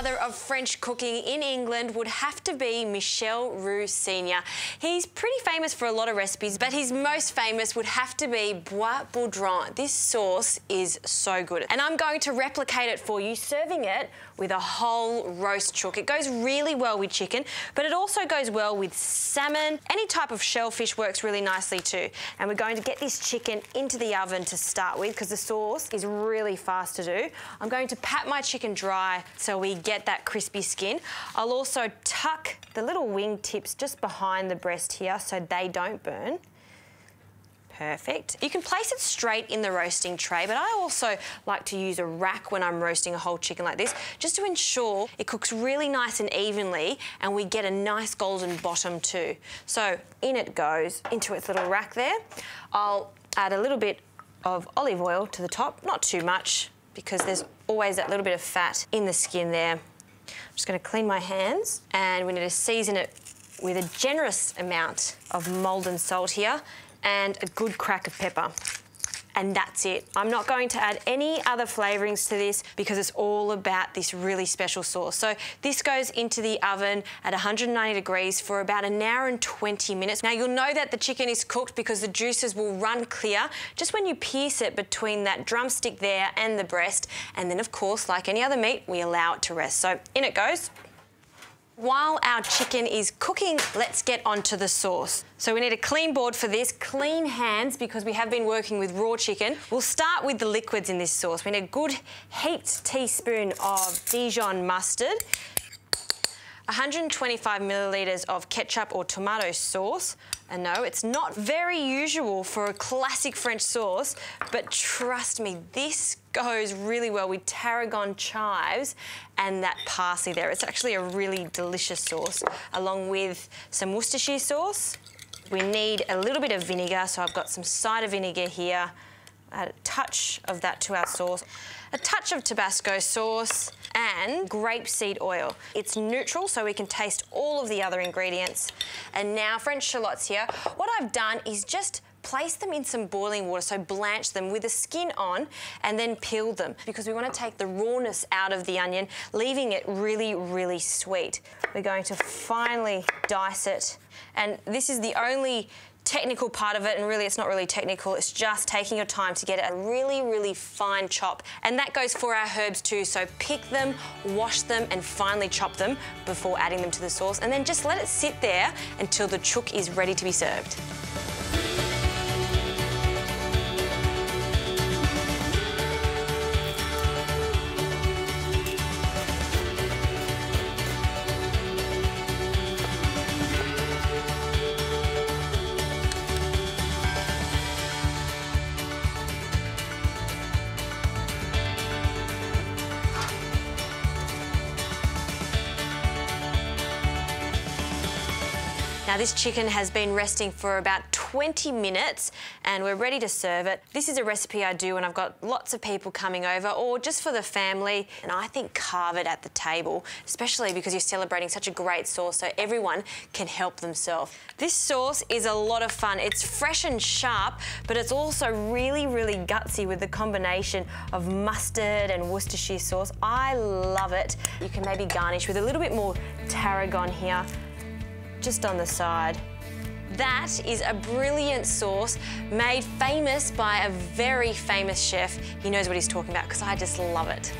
godfather of French cooking in England would have to be Michel Roux Senior. He's pretty famous for a lot of recipes, but his most famous would have to be Bois Boudran. This sauce is so good. And I'm going to replicate it for you, serving it with a whole roast chook. It goes really well with chicken, but it also goes well with salmon. Any type of shellfish works really nicely too. And we're going to get this chicken into the oven to start with because the sauce is really fast to do. I'm going to pat my chicken dry so we get that crispy skin. I'll also tuck the little wing tips just behind the breast here so they don't burn. Perfect. You can place it straight in the roasting tray, but I also like to use a rack when I'm roasting a whole chicken like this, just to ensure it cooks really nice and evenly and we get a nice golden bottom too. So in it goes into its little rack there. I'll add a little bit of olive oil to the top, not too much because there's always that little bit of fat in the skin there. I'm just going to clean my hands and we need to season it with a generous amount of Maldon salt here and a good crack of pepper. And that's it. I'm not going to add any other flavourings to this because it's all about this really special sauce. So this goes into the oven at 190 degrees for about an hour and 20 minutes. Now you'll know that the chicken is cooked because the juices will run clear just when you pierce it between that drumstick there and the breast. And then of course, like any other meat, we allow it to rest. So in it goes. While our chicken is cooking, let's get onto the sauce. So we need a clean board for this, clean hands because we have been working with raw chicken. We'll start with the liquids in this sauce. We need a good heaped teaspoon of Dijon mustard, 125 millilitres of ketchup or tomato sauce. And no, it's not very usual for a classic French sauce, but trust me, this goes really well with tarragon chives and that parsley there. It's actually a really delicious sauce, along with some Worcestershire sauce. We need a little bit of vinegar, so I've got some cider vinegar here. Add a touch of that to our sauce. A touch of Tabasco sauce and grapeseed oil. It's neutral, so we can taste all of the other ingredients. And now French shallots here. What I've done is just place them in some boiling water, so blanch them with the skin on and then peel them because we want to take the rawness out of the onion, leaving it really, really sweet. We're going to finely dice it, and this is the only technical part of it, and really it's not really technical, it's just taking your time to get a really, really fine chop. And that goes for our herbs too, so pick them, wash them and finely chop them before adding them to the sauce, and then just let it sit there until the chook is ready to be served. Now this chicken has been resting for about 20 minutes and we're ready to serve it. This is a recipe I do when I've got lots of people coming over or just for the family, and I think carve it at the table, especially because you're celebrating such a great sauce so everyone can help themselves. This sauce is a lot of fun. It's fresh and sharp, but it's also really, really gutsy with the combination of mustard and Worcestershire sauce. I love it. You can maybe garnish with a little bit more tarragon here, just on the side. That is a brilliant sauce made famous by a very famous chef. He knows what he's talking about because I just love it.